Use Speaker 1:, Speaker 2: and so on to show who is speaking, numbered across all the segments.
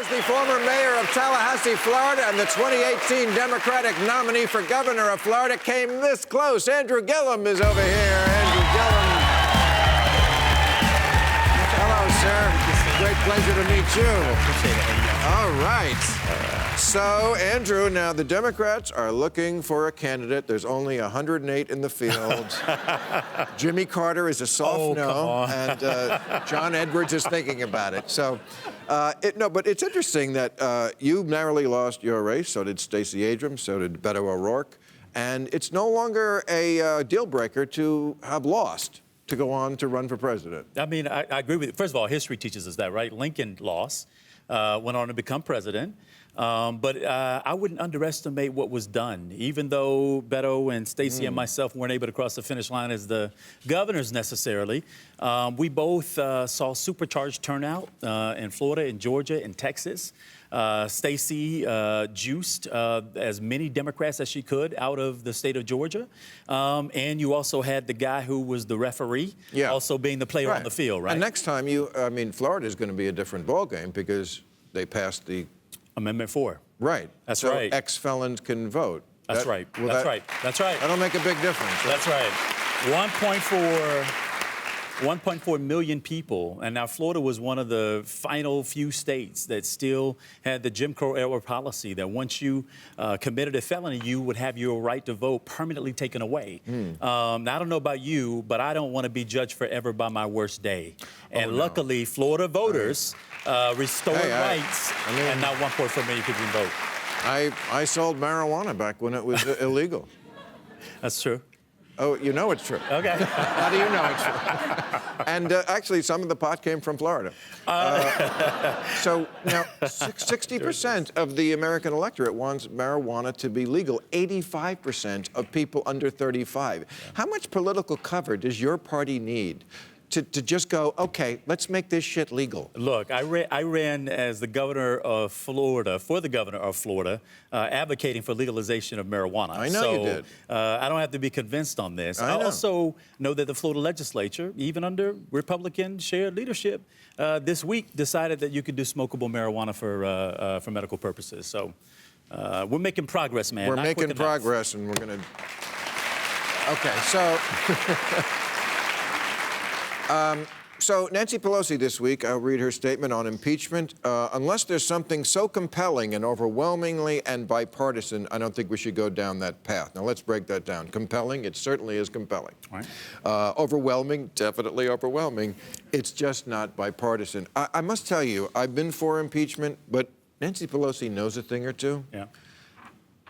Speaker 1: as the former mayor of Tallahassee, Florida, and the 2018 Democratic nominee for governor of Florida came this close. Andrew Gillum is over here. Andrew Gillum. Hello, sir. Great pleasure to meet you.
Speaker 2: Appreciate it.
Speaker 1: All right. So, Andrew, now the Democrats are looking for a candidate. There's only 108 in the field. Jimmy Carter is a soft no, and John Edwards is thinking about it. So, but it's interesting that you narrowly lost your race. So did Stacey Abrams. So did Beto O'Rourke. And it's no longer a deal breaker to have lost to go on to run for president.
Speaker 2: I mean, I agree with you. First of all, history teaches us that, right? Lincoln lost, went on to become president. But I wouldn't underestimate what was done. Even though Beto and Stacey and myself weren't able to cross the finish line as the governors necessarily, we both saw supercharged turnout in Florida, in Georgia, in Texas. Stacey juiced as many Democrats as she could out of the state of Georgia. And you also had the guy who was the referee also being the player on the field, right?
Speaker 1: And next time Florida is going to be a different ballgame because they passed the
Speaker 2: Amendment 4.
Speaker 1: Right.
Speaker 2: That's
Speaker 1: so
Speaker 2: right.
Speaker 1: Ex-felons can vote.
Speaker 2: That's right. That's right. That's right.
Speaker 1: That'll make a big difference. Right?
Speaker 2: That's right. 1.4 million people. And now Florida was one of the final few states that still had the Jim Crow era policy that once you committed a felony, you would have your right to vote permanently taken away. Now, I don't know about you, but I don't want to be judged forever by my worst day. And luckily, Florida voters restored rights, and now 1.4 million people can vote.
Speaker 1: I sold marijuana back when it was illegal.
Speaker 2: That's true.
Speaker 1: Oh, you know it's true.
Speaker 2: Okay.
Speaker 1: How do you know it's true? And actually, some of the pot came from Florida. So now, 60% of the American electorate wants marijuana to be legal. 85% of people under 35. How much political cover does your party need to just go, okay, let's make this shit legal?
Speaker 2: Look, I ran as the governor of Florida, for the governor of Florida, advocating for legalization of marijuana.
Speaker 1: I know you did.
Speaker 2: I don't have to be convinced on this. I also know that the Florida legislature, even under Republican shared leadership, this week decided that you could do smokable marijuana for medical purposes. So we're making progress, man.
Speaker 1: We're making progress, and we're going to... Okay, so... So Nancy Pelosi this week, I'll read her statement on impeachment. Unless there's something so compelling and overwhelmingly and bipartisan, I don't think we should go down that path. Now, let's break that down. Compelling, it certainly is compelling. Right. Overwhelming, definitely overwhelming. It's just not bipartisan. I must tell you, I've been for impeachment, but Nancy Pelosi knows a thing or two. Yeah.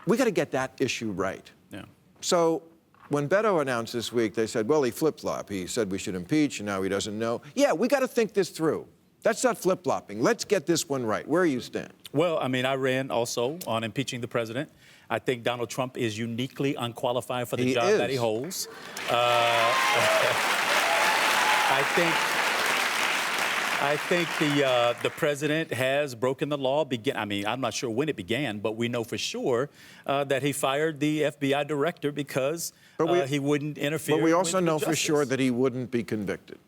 Speaker 1: We got to get that issue right. Yeah. So... when Beto announced this week, they said, well, he flip-flopped. He said we should impeach, and now he doesn't know. Yeah, we got to think this through. That's not flip-flopping. Let's get this one right. Where you stand? Well,
Speaker 2: I mean, I ran also on impeaching the president. I think Donald Trump is uniquely unqualified for the job that he holds. I think the president has broken the law. I mean, I'm not sure when it began, but we know for sure that he fired the FBI director because he wouldn't interfere.
Speaker 1: But we also know for sure that he wouldn't be convicted.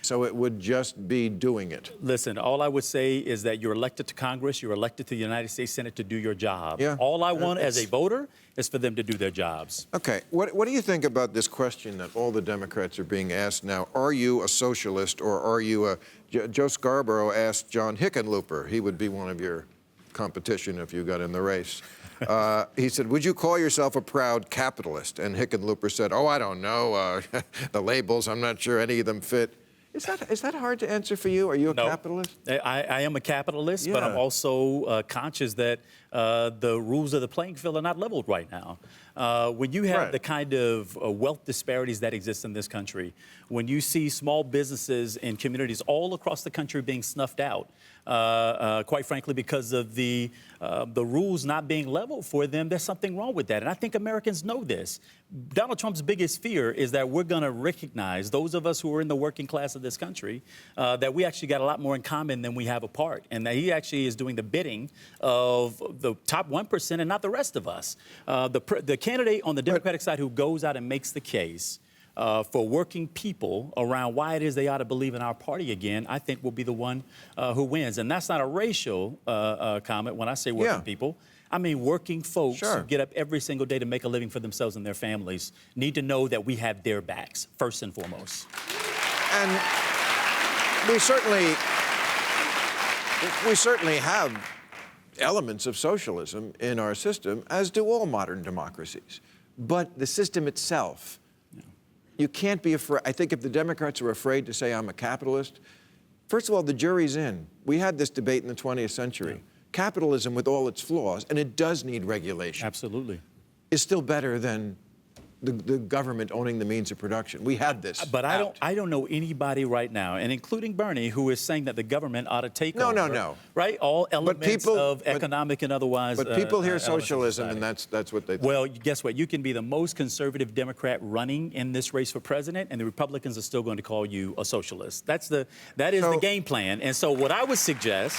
Speaker 1: So it would just be doing it.
Speaker 2: Listen, all I would say is that you're elected to Congress, you're elected to the United States Senate to do your job. Yeah. All I want as a voter is for them to do their jobs.
Speaker 1: Okay. What do you think about this question that all the Democrats are being asked now? Are you a socialist or are you a... Joe Scarborough asked John Hickenlooper. He would be one of your competition if you got in the race. He said, would you call yourself a proud capitalist? And Hickenlooper said, oh, I don't know. The labels, I'm not sure any of them fit. Is that hard to answer for you? Are you a capitalist?
Speaker 2: I am a capitalist, but I'm also conscious that the rules of the playing field are not leveled right now. When you have the kind of wealth disparities that exist in this country, when you see small businesses in communities all across the country being snuffed out, quite frankly, because of the rules not being leveled for them, there's something wrong with that. And I think Americans know this. Donald Trump's biggest fear is that we're going to recognize, those of us who are in the working class of this country, that we actually got a lot more in common than we have apart, and that he actually is doing the bidding of the top 1% and not the rest of us. The candidate on the Democratic side who goes out and makes the case for working people around why it is they ought to believe in our party again, I think will be the one who wins. And that's not a racial comment when I say working people. I mean, working folks who get up every single day to make a living for themselves and their families need to know that we have their backs, first and foremost.
Speaker 1: And we certainly have elements of socialism in our system, as do all modern democracies. But the system itself, you can't be afraid. I think if the Democrats are afraid to say I'm a capitalist, first of all, the jury's in. We had this debate in the 20th century. Capitalism, with all its flaws, and it does need regulation.
Speaker 2: Absolutely.
Speaker 1: Is still better than the government owning the means of production. We had this.
Speaker 2: But I don't know anybody right now, and including Bernie, who is saying that the government ought to take over. No. Right? All elements of economic and otherwise.
Speaker 1: But people hear socialism, and that's what they think.
Speaker 2: Well, guess what? You can be the most conservative Democrat running in this race for president, and the Republicans are still going to call you a socialist. That is the game plan. And so what I would suggest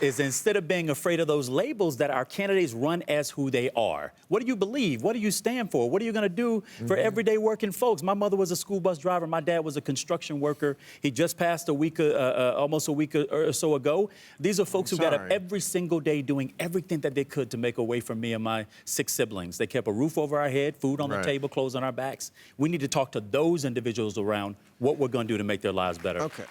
Speaker 2: is, instead of being afraid of those labels, that our candidates run as who they are. What do you believe? What do you stand for? What are you going to do for everyday working folks? My mother was a school bus driver. My dad was a construction worker. He just passed almost a week or so ago. These are folks who got up every single day doing everything that they could to make a way for me and my 6 siblings. They kept a roof over our head, food on the table, clothes on our backs. We need to talk to those individuals around what we're going to do to make their lives better.
Speaker 1: Okay.